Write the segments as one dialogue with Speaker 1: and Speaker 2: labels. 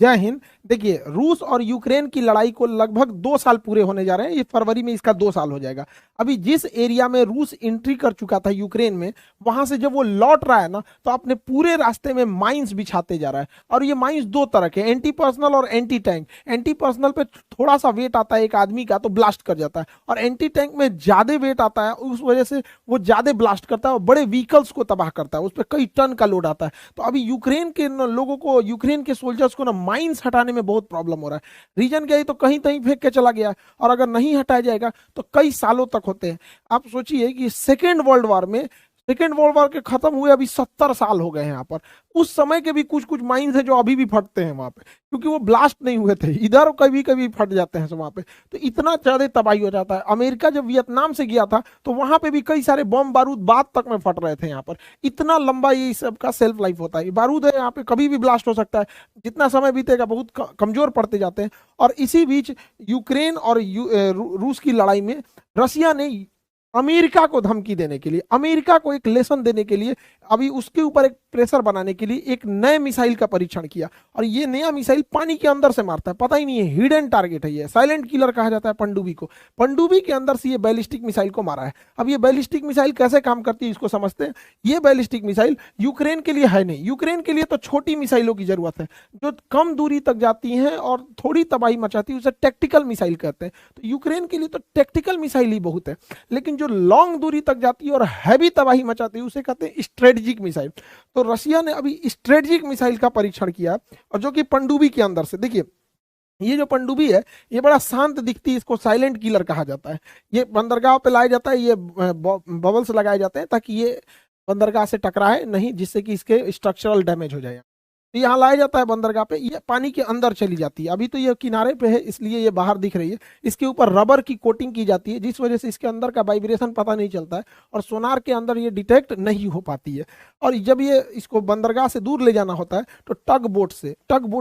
Speaker 1: जय हिंद। देखिए, रूस और यूक्रेन की लड़ाई को लगभग 2 साल पूरे होने जा रहे हैं। ये फरवरी में इसका 2 साल हो जाएगा। अभी जिस एरिया में रूस एंट्री कर चुका था यूक्रेन में, वहां से जब वो लौट रहा है ना, तो अपने पूरे रास्ते में माइंस बिछाते जा रहा है। और ये माइंस दो तरह के, एंटी पर्सनल और एंटी टैंक। एंटी पर्सनल पे थोड़ा सा वेट आता है एक आदमी का, तो ब्लास्ट कर जाता है, और एंटी टैंक में ज्यादा वेट आता है, उस वजह से वो ज्यादा ब्लास्ट करता है और बड़े व्हीकल्स को तबाह करता है। उस पर कई टन का लोड आता है। तो अभी यूक्रेन के लोगों को, यूक्रेन के सोल्जर्स को ना माइंस हटाने में बहुत प्रॉब्लम हो रहा है। रीजन क्या है, तो कहीं कहीं फेंक के चला गया, और अगर नहीं हटाया जाएगा तो कई सालों तक होते हैं। आप सोचिए कि सेकेंड वर्ल्ड वॉर के खत्म हुए अभी 70 साल हो गए हैं यहाँ पर। उस समय के भी कुछ कुछ माइंस है जो अभी भी फटते हैं वहां पे, क्योंकि वो ब्लास्ट नहीं हुए थे। इधर कभी कभी फट जाते हैं वहां पे। तो इतना ज्यादा तबाही हो जाता है। अमेरिका जब वियतनाम से गया था, तो वहां पे भी कई सारे बम बारूद बाद तक में फट रहे थे यहाँ पर। इतना लंबा ये सब का सेल्फ लाइफ होता है। ये बारूद है यहाँ पे, कभी भी ब्लास्ट हो सकता है। जितना समय बीतेगा बहुत कमजोर पड़ते जाते हैं। और इसी बीच यूक्रेन और रूस की लड़ाई में रसिया ने अमेरिका को धमकी देने के लिए, अमेरिका को एक लेसन देने के लिए, अभी उसके ऊपर एक प्रेशर बनाने के लिए एक नए मिसाइल का परीक्षण किया। और ये नया मिसाइल पानी के अंदर से मारता है, पता ही नहीं है, हिडन टारगेट है, ये साइलेंट किलर कहा जाता है पनडुब्बी को। पनडुब्बी के अंदर से ये बैलिस्टिक मिसाइल को मारा है। अब ये बैलिस्टिक मिसाइल कैसे काम करती है इसको समझते हैं। ये बैलिस्टिक मिसाइल यूक्रेन के लिए है नहीं। यूक्रेन के लिए तो छोटी मिसाइलों की जरूरत है, जो कम दूरी तक जाती हैं और थोड़ी तबाही मचाती है, उसे टैक्टिकल मिसाइल कहते हैं। तो यूक्रेन के लिए तो टैक्टिकल मिसाइल ही बहुत है। लेकिन जो लॉन्ग दूरी तक जाती है और हैवी तबाही मचाती है, उसे कहते हैं स्ट्रेटेजिक मिसाइल। तो रशिया ने अभी स्ट्रेटेजिक मिसाइल का परीक्षण किया, और जो कि पनडुब्बी के अंदर से, देखिए ये जो पनडुब्बी है, ये बड़ा शांत दिखती है, इसको साइलेंट किलर कहा जाता है। ये बंदरगाह पे लाया जाता है, ये बबल्स लगाए जाते हैं ताकि ये बंदरगाह से टकराए नहीं, जिससे कि इसके स्ट्रक्चरल डैमेज हो जाए। तो यहाँ लाया जाता है बंदरगाह पे, ये पानी के अंदर चली जाती है। अभी तो ये किनारे पे है, इसलिए ये बाहर दिख रही है। इसके ऊपर रबर की कोटिंग की जाती है, जिस वजह से इसके अंदर का वाइब्रेशन पता नहीं चलता है, और सोनार के अंदर ये डिटेक्ट नहीं हो पाती है। और जब ये इसको बंदरगाह से दूर ले जाना होता है, तो टग बोट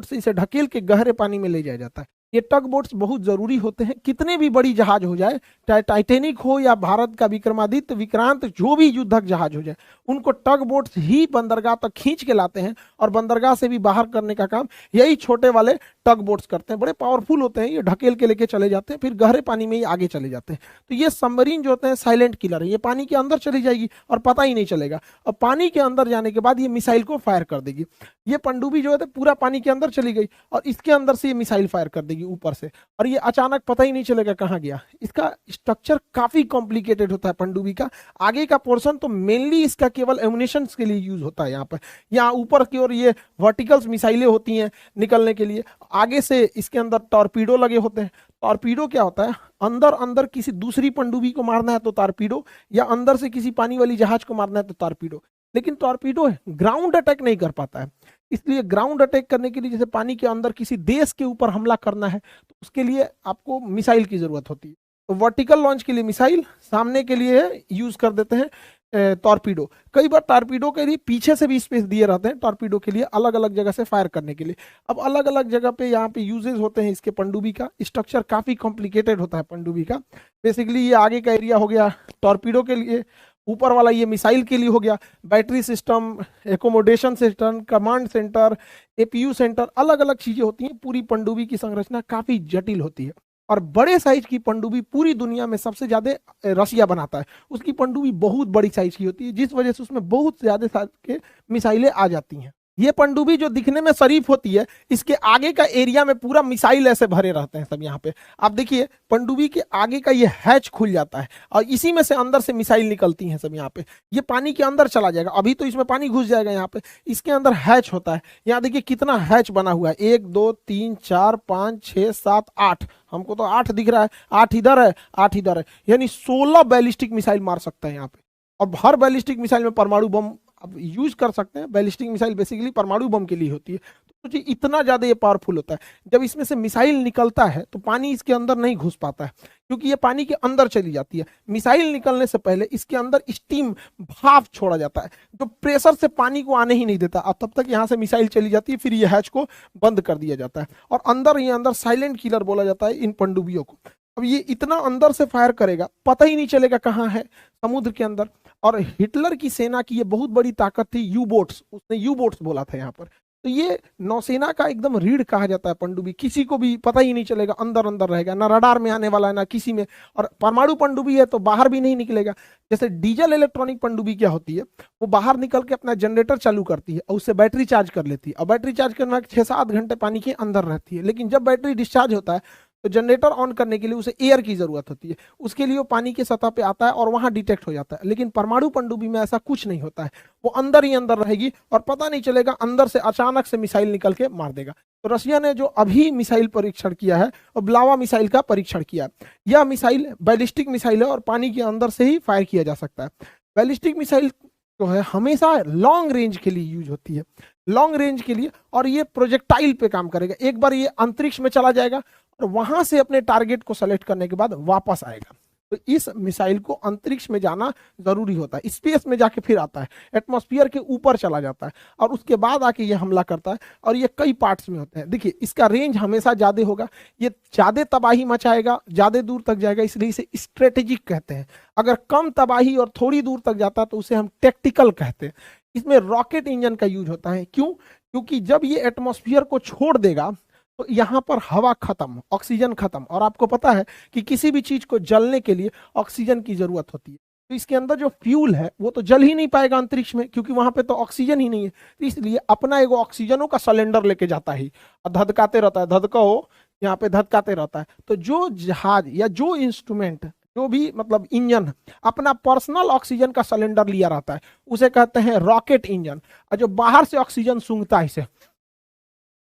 Speaker 1: से इसे ढकेल के गहरे पानी में ले जाया जाता है। ये टग बोट्स बहुत जरूरी होते हैं। कितने भी बड़ी जहाज हो जाए, चाहे टाइटेनिक हो या भारत का विक्रमादित्य, विक्रांत, जो भी युद्धक जहाज हो जाए, उनको टग बोट्स ही बंदरगाह तक खींच के लाते हैं। और बंदरगाह से भी बाहर करने का काम यही छोटे वाले टग बोट्स करते हैं। बड़े पावरफुल होते हैं, ये ढकेल के लेके चले जाते हैं, फिर गहरे पानी में ही आगे चले जाते हैं। तो ये सबमरीन जो होते हैं साइलेंट किलर है। ये पानी के अंदर चली जाएगी और पता ही नहीं चलेगा, और पानी के अंदर जाने के बाद ये मिसाइल को फायर कर देगी। ये पनडुब्बी जो है पूरा पानी के अंदर चली गई, और इसके अंदर से ये मिसाइल फायर कर देगी ऊपर से, और ये अचानक पता ही नहीं चलेगा कहाँ गया। इसका स्ट्रक्चर काफी कॉम्प्लिकेटेड होता है पनडुब्बी का। आगे का पोर्शन तो मेनली इसका केवल एमुनेशन के लिए यूज होता है। यहाँ पर, यहाँ ऊपर की ओर ये वर्टिकल्स मिसाइलें होती हैं निकलने के लिए। आगे से इसके अंदर टॉर्पीडो लगे होते हैं। टॉर्पीडो क्या होता है, अंदर अंदर किसी दूसरी पनडुब्बी को मारना है तो टॉर्पीडो, या अंदर से किसी पानी वाली जहाज को मारना है तो टॉर्पीडो। लेकिन टॉर्पीडो ग्राउंड अटैक नहीं कर पाता है। इसलिए ग्राउंड अटैक करने के लिए, जैसे पानी के अंदर किसी देश के ऊपर हमला करना है, तो उसके लिए आपको मिसाइल की जरूरत होती है। तो वर्टिकल लॉन्च के लिए मिसाइल, सामने के लिए यूज कर देते हैं टॉर्पीडो। कई बार टॉर्पीडो के लिए पीछे से भी स्पेस दिए रहते हैं, टॉर्पीडो के लिए अलग अलग जगह से फायर करने के लिए। अब अलग अलग जगह पे यहाँ पे यूजेस होते हैं इसके। पनडुब्बी का स्ट्रक्चर काफी कॉम्प्लिकेटेड होता है पनडुब्बी का। बेसिकली ये आगे का एरिया हो गया टॉर्पीडो के लिए, ऊपर वाला ये मिसाइल के लिए हो गया, battery system, accommodation system, command centre, APU centre, अलग अलग चीजें होती हैं। पूरी पनडुब्बी की संरचना काफी जटिल होती है। और बड़े साइज की पनडुब्बी पूरी दुनिया में सबसे ज्यादा रसिया बनाता है। उसकी पनडुब्बी बहुत बड़ी साइज की होती है, जिस वजह से उसमें बहुत ज्यादा साइज के मिसाइलें आ जाती हैं। ये पनडुब्बी जो दिखने में शरीफ होती है, इसके आगे का एरिया में पूरा मिसाइल ऐसे भरे रहते हैं सब। यहाँ पे आप देखिए, पनडुब्बी के आगे का ये हैच खुल जाता है, और इसी में से अंदर से मिसाइल निकलती हैं सब। यहाँ पे ये पानी के अंदर चला जाएगा, अभी तो इसमें पानी घुस जाएगा। यहाँ पे इसके अंदर हैच होता है। यहाँ देखिए कितना हैच बना हुआ है, 1 2 3 4 5 6 7 8। हमको तो 8 दिख रहा है, 8 इधर है, 8 इधर है, यानी 16 बैलिस्टिक मिसाइल मार सकता है यहाँ पे। और हर बैलिस्टिक मिसाइल में परमाणु बम अब यूज कर सकते हैं। बैलिस्टिक मिसाइल बेसिकली परमाणु बम के लिए होती है। तो सोचिए इतना ज्यादा ये पावरफुल होता है। जब इसमें से मिसाइल निकलता है तो पानी इसके अंदर नहीं घुस पाता है, क्योंकि ये पानी के अंदर चली जाती है। मिसाइल निकलने से पहले इसके अंदर स्टीम, भाप छोड़ा जाता है, जो प्रेशर से पानी को आने ही नहीं देता। अब तब तक यहाँ से मिसाइल चली जाती है, फिर ये हैच को बंद कर दिया जाता है, और अंदर साइलेंट किलर बोला जाता है इन पनडुब्बियों को। अब ये इतना अंदर से फायर करेगा, पता ही नहीं चलेगा कहाँ है, समुद्र के अंदर। और हिटलर की सेना की ये बहुत बड़ी ताकत थी, यू बोट्स। उसने यू बोट्स बोला था यहाँ पर। तो ये नौसेना का एकदम रीढ़ कहा जाता है पनडुब्बी, किसी को भी पता ही नहीं चलेगा, अंदर अंदर रहेगा, ना रडार में आने वाला है ना किसी में। और परमाणु पनडुब्बी है तो बाहर भी नहीं निकलेगा। जैसे डीजल इलेक्ट्रॉनिक पनडुब्बी क्या होती है, वो बाहर निकल के अपना जनरेटर चालू करती है और उससे बैटरी चार्ज कर लेती है, और बैटरी चार्ज करने के 6-7 घंटे पानी के अंदर रहती है। लेकिन जब बैटरी डिस्चार्ज होता है तो जनरेटर ऑन करने के लिए उसे एयर की जरूरत होती है, उसके लिए वो पानी के सतह पे आता है और वहां डिटेक्ट हो जाता है। लेकिन परमाणु पनडुब्बी में ऐसा कुछ नहीं होता है, वो अंदर ही अंदर रहेगी और पता नहीं चलेगा, अंदर से अचानक से मिसाइल निकल के मार देगा। तो रशिया ने जो अभी मिसाइल परीक्षण किया है और ब्लावा मिसाइल का परीक्षण किया है, यह मिसाइल बैलिस्टिक मिसाइल है और पानी के अंदर से ही फायर किया जा सकता है। बैलिस्टिक मिसाइल जो है हमेशा लॉन्ग रेंज के लिए यूज होती है, लॉन्ग रेंज के लिए, और ये प्रोजेक्टाइल पे काम करेगा। एक बार ये अंतरिक्ष में चला जाएगा और वहां से अपने टारगेट को सेलेक्ट करने के बाद वापस आएगा। तो इस मिसाइल को अंतरिक्ष में जाना जरूरी होता है, स्पेस में जाके फिर आता है, एटमॉस्फेयर के ऊपर चला जाता है और उसके बाद आके ये हमला करता है। और ये कई पार्ट्स में होते हैं। देखिए इसका रेंज हमेशा ज्यादा होगा, ये ज्यादा तबाही मचाएगा, ज्यादा दूर तक जाएगा, इसलिए इसे स्ट्रेटेजिक कहते हैं। अगर कम तबाही और थोड़ी दूर तक जाता है तो उसे हम टैक्टिकल कहते हैं। इसमें रॉकेट इंजन का यूज होता है। क्यों? क्योंकि जब ये एटमॉस्फेयर को छोड़ देगा तो यहाँ पर हवा खत्म, ऑक्सीजन खत्म, और आपको पता है कि किसी भी चीज को जलने के लिए ऑक्सीजन की जरूरत होती है। तो इसके अंदर जो फ्यूल है वो तो जल ही नहीं पाएगा अंतरिक्ष में, क्योंकि वहां पे तो ऑक्सीजन ही नहीं है। तो इसलिए अपना एगो ऑक्सीजनों का सिलेंडर लेके जाता है और धधकाते रहता है, धधकाओ यहाँ पे धधकाते रहता है। तो जो जहाज या जो इंस्ट्रूमेंट, जो भी मतलब इंजन अपना पर्सनल ऑक्सीजन का सिलेंडर लिया रहता है उसे कहते हैं रॉकेट इंजन, और जो बाहर से ऑक्सीजन सूंघता है इसे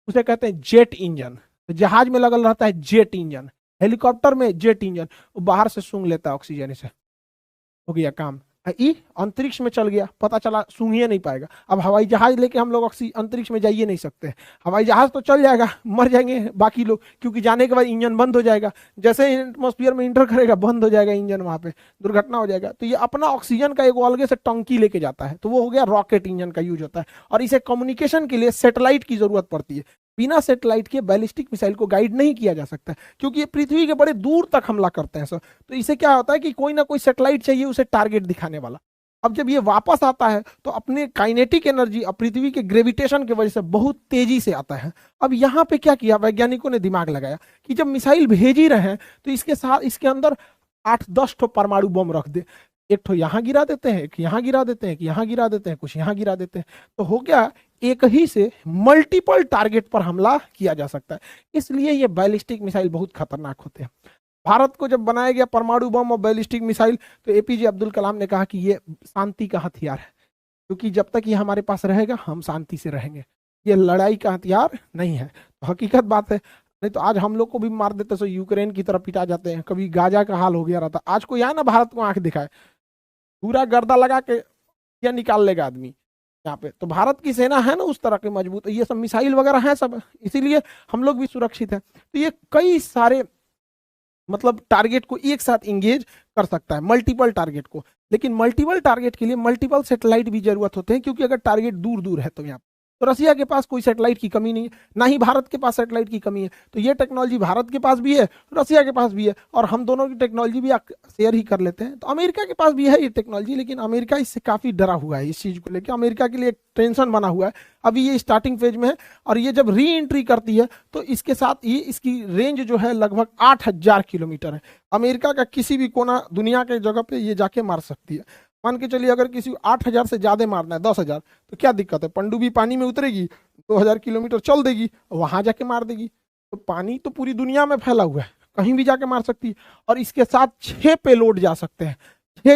Speaker 1: उसे कहते हैं जेट इंजन। तो जहाज में लगल रहता है जेट इंजन, हेलीकॉप्टर में जेट इंजन, वो बाहर से सूंघ लेता है ऑक्सीजन, इसे हो गया काम। ई अंतरिक्ष में चल गया, पता चला सूंघ ही नहीं पाएगा। अब हवाई जहाज लेके हम लोग अंतरिक्ष में जाइए नहीं सकते। हवाई जहाज तो चल जाएगा, मर जाएंगे बाकी लोग, क्योंकि जाने के बाद इंजन बंद हो जाएगा, जैसे एटमॉस्फेयर में इंटर करेगा बंद हो जाएगा इंजन, वहां पे दुर्घटना हो जाएगा। तो ये अपना ऑक्सीजन का एक अलग से टंकी लेके जाता है, तो वो हो गया रॉकेट इंजन का यूज होता है। और इसे कम्युनिकेशन के लिए सैटेलाइट की जरूरत पड़ती है। बिना सैटेलाइट के बैलिस्टिक मिसाइल को गाइड नहीं किया जा सकता, क्योंकि ये पृथ्वी के बड़े दूर तक हमला करते हैं सर। तो इसे क्या होता है कि कोई ना कोई सैटेलाइट चाहिए उसे टारगेट दिखाने वाला। अब जब ये वापस आता है तो अपने काइनेटिक एनर्जी और पृथ्वी के ग्रेविटेशन की वजह से बहुत तेजी से आता है। अब यहाँ पे क्या किया वैज्ञानिकों ने, दिमाग लगाया कि जब मिसाइल भेज ही रहे हैं तो इसके साथ इसके अंदर 8-10 ठो परमाणु बम रख दे। एक ठो यहाँ गिरा देते हैं, एक यहाँ गिरा देते हैं, एक यहाँ गिरा देते हैं, कुछ यहाँ गिरा देते हैं, तो हो गया एक ही से मल्टीपल टारगेट पर हमला किया जा सकता है। इसलिए ये बैलिस्टिक मिसाइल बहुत खतरनाक होते हैं। भारत को जब बनाया गया परमाणु बम और बैलिस्टिक मिसाइल, तो एपीजे अब्दुल कलाम ने कहा कि ये शांति का हथियार है, क्योंकि जब तक ये हमारे पास रहेगा हम शांति से रहेंगे, ये लड़ाई का हथियार नहीं है। तो हकीकत बात है, नहीं तो आज हम लोग को भी मार देते, सो यूक्रेन की तरफ पिटा जाते हैं, कभी गाजा का हाल हो गया रहता। आज कोई आया ना भारत को आंख दिखाए, पूरा गर्दा लगा के या निकाल लेगा आदमी यहाँ पे। तो भारत की सेना है ना उस तरह की मजबूत, ये सब मिसाइल वगैरह है सब, इसीलिए हम लोग भी सुरक्षित है। तो ये कई सारे मतलब टारगेट को एक साथ इंगेज कर सकता है, मल्टीपल टारगेट को। लेकिन मल्टीपल टारगेट के लिए मल्टीपल सैटेलाइट भी जरूरत होते हैं, क्योंकि अगर टारगेट दूर दूर है तो यहाँ तो रसिया के पास कोई सैटेलाइट की कमी नहीं है, ना ही भारत के पास सैटेलाइट की कमी है। तो ये टेक्नोलॉजी भारत के पास भी है, रसिया के पास भी है, और हम दोनों की टेक्नोलॉजी भी शेयर ही कर लेते हैं। तो अमेरिका के पास भी है ये टेक्नोलॉजी, लेकिन अमेरिका इससे काफी डरा हुआ है, इस चीज को लेकर अमेरिका के लिए एक टेंशन बना हुआ है। अभी ये स्टार्टिंग फेज में है, और ये जब री एंट्री करती है तो इसके साथ ये इसकी रेंज जो है लगभग 8,000 किलोमीटर है। अमेरिका का किसी भी कोना दुनिया के जगह पे ये जाके मार सकती है। मान के चलिए अगर किसी 8,000 से ज्यादा मारना है, 10,000, तो क्या दिक्कत है, पनडुब्बी पानी में उतरेगी, 2,000 किलोमीटर चल देगी, वहां जाके मार देगी। तो पानी तो पूरी दुनिया में फैला हुआ है, कहीं भी जाके मार सकती है। और इसके साथ 6 पेलोड जा सकते हैं,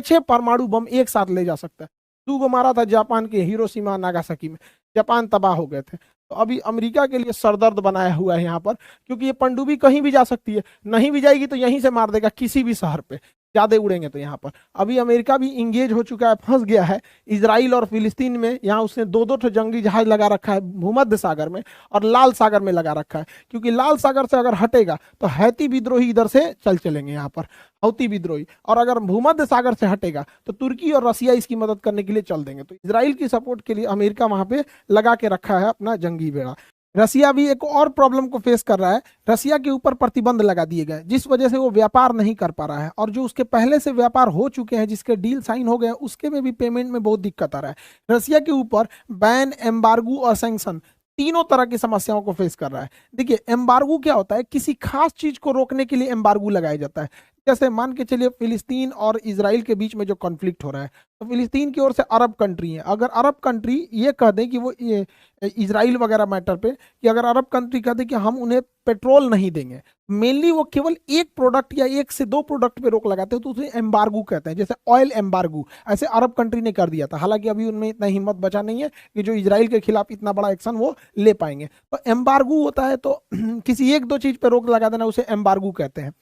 Speaker 1: 6 परमाणु बम एक साथ ले जा सकता है। 2 गो मारा था जापान के हिरोशिमा नागासाकी में, जापान तबाह हो गए थे। तो अभी अमेरिका के लिए सरदर्द बनाया हुआ है यहाँ पर, क्योंकि ये पनडुब्बी कहीं भी जा सकती है, नहीं भी जाएगी तो यहीं से मार देगा किसी भी शहर पे, ज्यादा उड़ेंगे तो यहाँ पर। अभी अमेरिका भी इंगेज हो चुका है, फंस गया है इजराइल और फिलिस्तीन में। यहाँ उसने 2-2 ठो जंगी जहाज लगा रखा है भूमध्य सागर में और लाल सागर में लगा रखा है, क्योंकि लाल सागर से अगर हटेगा तो हैती विद्रोही इधर से चलेंगे यहाँ पर, हौती विद्रोही, और अगर भूमध्य सागर से हटेगा तो तुर्की और रसिया इसकी मदद करने के लिए चल देंगे। तो इजराइल की सपोर्ट के लिए अमेरिका वहां पे लगा के रखा है अपना जंगी बेड़ा। रसिया भी एक और प्रॉब्लम को फेस कर रहा है, रसिया के ऊपर प्रतिबंध लगा दिए गए, जिस वजह से वो व्यापार नहीं कर पा रहा है, और जो उसके पहले से व्यापार हो चुके हैं, जिसके डील साइन हो गए हैं, उसके में भी पेमेंट में बहुत दिक्कत आ रहा है। रसिया के ऊपर बैन, एम्बार्गो और सैंक्शन तीनों तरह की समस्याओं को फेस कर रहा है। देखिए एम्बार्गो क्या होता है, किसी खास चीज को रोकने के लिए एम्बार्गो लगाया जाता है। जैसे मान के चलिए फिलिस्तीन और इसराइल के बीच में जो कॉन्फ्लिक्ट हो रहा है, तो फिलिस्तीन की ओर से अरब कंट्री है, अगर अरब कंट्री ये कह दें कि वो ये इसराइल वगैरह मैटर पे, कि अगर अरब कंट्री कह दे कि हम उन्हें पेट्रोल नहीं देंगे, मेनली वो केवल एक प्रोडक्ट या एक से दो प्रोडक्ट पे रोक लगाते हैं, तो उसे एम्बार्गो कहते हैं। जैसे ऑयल एम्बार्गो ऐसे अरब कंट्री ने कर दिया था, हालांकि अभी उनमें इतना हिम्मत बचा नहीं है कि जो इसराइल के खिलाफ इतना बड़ा एक्शन वो ले पाएंगे। तो एम्बार्गो होता है तो किसी एक दो चीज पे रोक लगा देना उसे एम्बार्गो कहते हैं।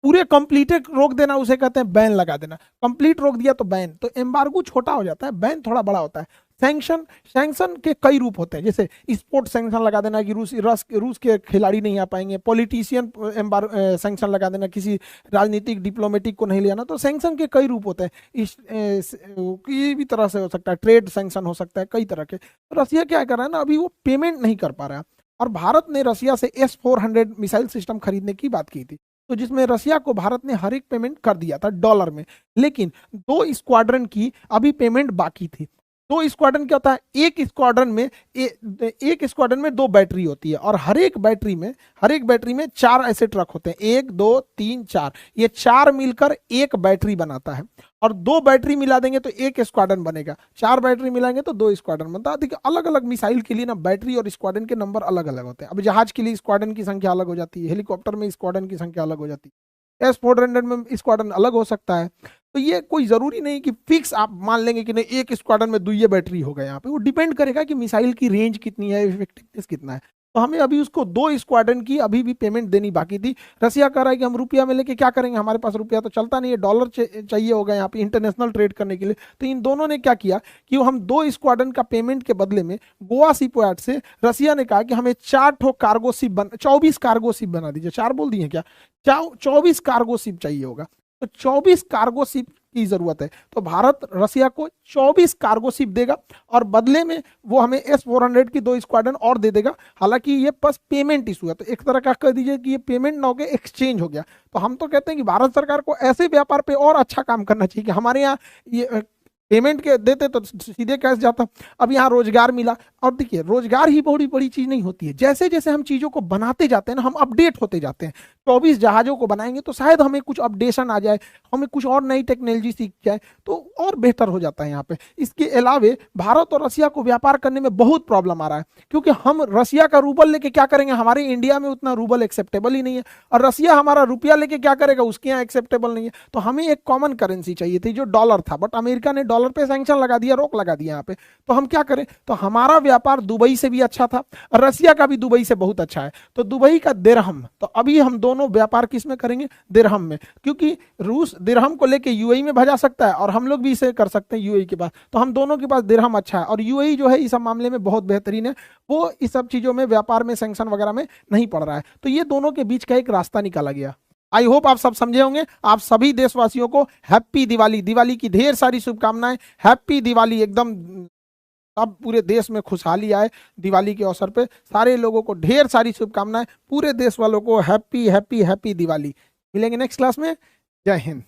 Speaker 1: पूरे कंप्लीटेड रोक देना उसे कहते हैं बैन लगा देना। कंप्लीट रोक दिया तो बैन। तो एम्बार्गो छोटा हो जाता है, बैन थोड़ा बड़ा होता है। सैंक्शन, सैंक्शन के कई रूप होते हैं, जैसे स्पोर्ट सैंक्शन लगा देना कि रूस के खिलाड़ी नहीं आ पाएंगे, पॉलिटिशियन सैंक्शन लगा देना, किसी राजनीतिक डिप्लोमेटिक को नहीं ले आना। तो सैंक्शन के कई रूप होते हैं, किसी भी तरह से हो सकता है, ट्रेड सैंक्शन हो सकता है, कई तरह के। तो रसिया क्या कर रहा है ना, अभी वो पेमेंट नहीं कर पा रहा है, और भारत ने रसिया से S-400 मिसाइल सिस्टम खरीदने की बात की थी, तो जिसमें रसिया को भारत ने हर एक पेमेंट कर दिया था डॉलर में, लेकिन 2 स्क्वाड्रन की अभी पेमेंट बाकी थी। 2 स्क्वाड्रन क्या होता है, एक स्क्वाड्रन में 2 बैटरी होती है, और हर एक बैटरी में 4 ऐसे ट्रक होते हैं, 1 2 3 4, ये 4 मिलकर एक बैटरी बनाता है, और 2 बैटरी मिला देंगे तो एक स्क्वाड्रन बनेगा, 4 बैटरी मिलाएंगे तो 2 स्क्वाड्रन बनता है। देखिए अलग अलग मिसाइल के लिए ना बैटरी और स्क्वाड्रन के नंबर अलग अलग होते हैं। अब जहाज के लिए स्क्वाड्रन की संख्या अलग हो जाती है, हेलीकॉप्टर में स्क्वाड्रन की संख्या अलग हो जाती है, S-400 में स्क्वाड्रन अलग हो सकता है। तो ये कोई जरूरी नहीं कि फिक्स आप मान लेंगे कि नहीं एक स्क्वाड्रन में 2 बैटरी हो गए। यहाँ पे वो डिपेंड करेगा कि मिसाइल की रेंज कितनी है, इफेक्टिवनेस कितना है। तो हमें अभी उसको 2 स्क्वाड्रन की अभी भी पेमेंट देनी बाकी थी। रसिया कह रहा है कि हम रुपया में लेके क्या करेंगे, हमारे पास रुपया तो चलता नहीं है, डॉलर चाहिए होगा यहाँ पे इंटरनेशनल ट्रेड करने के लिए। तो इन दोनों ने क्या किया कि हम 2 स्क्वाड्रन का पेमेंट के बदले में गोवा शिपयार्ड से रसिया ने कहा कि हमें 24 कार्गो शिप बना दीजिए। 4 बोल दिए क्या, 24 कार्गो शिप चाहिए होगा। तो 24 कार्गो शिप की जरूरत है, तो भारत रसिया को 24 कार्गो शिप देगा, और बदले में वो हमें S-400 की 2 स्क्वाड्रन और दे देगा। हालांकि ये बस पेमेंट इशू है, तो एक तरह का कह दीजिए कि ये पेमेंट ना होकर एक्सचेंज हो गया। तो हम तो कहते हैं कि भारत सरकार को ऐसे व्यापार पे और अच्छा काम करना चाहिए कि हमारे यहाँ ये पेमेंट के देते तो सीधे कैश जाता। अब यहाँ रोजगार मिला, और देखिए रोजगार ही बड़ी बड़ी चीज नहीं होती है, जैसे जैसे हम चीजों को बनाते जाते हैं ना, हम अपडेट होते जाते हैं। 24 जहाजों को बनाएंगे तो शायद हमें कुछ अपडेशन आ जाए, हमें कुछ और नई टेक्नोलॉजी सीख जाए, तो और बेहतर हो जाता है यहाँ पे। इसके अलावे भारत और रसिया को व्यापार करने में बहुत प्रॉब्लम आ रहा है, क्योंकि हम रसिया का रूबल लेके क्या करेंगे, हमारे इंडिया में उतना रूबल एक्सेप्टेबल ही नहीं है, और रसिया हमारा रुपया लेके क्या करेगा, उसके यहाँ एक्सेप्टेबल नहीं है। तो हमें एक कॉमन करेंसी चाहिए थी जो डॉलर था, बट अमेरिका ने डॉलर पे सैंक्शन लगा दिया, रोक लगा दिया यहाँ पे। तो हम क्या करें, तो हमारा व्यापार दुबई से भी अच्छा था, रसिया का भी दुबई से बहुत अच्छा है, तो दुबई का दिरहम, तो अभी हम दोनों व्यापार किस में करेंगे, दिरहम में, क्योंकि रूस दिरहम को लेके यूएई में भेजा सकता है, और हम लोग भी इसे कर सकते हैं यूएई के पास। तो हम दोनों के पास दिरहम अच्छा है, और यूएई जो है इस सब मामले में बहुत बेहतरीन है, वो इस सब चीजों में व्यापार में सैंक्शन वगैरह में नहीं पड़ रहा है। तो ये दोनों के बीच का एक रास्ता निकाला गया। आई होप आप सब समझे होंगे। आप सभी देशवासियों को हैप्पी दिवाली, दिवाली की ढेर सारी शुभकामनाएं। हैप्पी दिवाली, एकदम अब पूरे देश में खुशहाली आए दिवाली के अवसर पे। सारे लोगों को ढेर सारी शुभकामनाएं, पूरे देश वालों को हैप्पी हैप्पी हैप्पी दिवाली। मिलेंगे नेक्स्ट क्लास में। जय हिंद।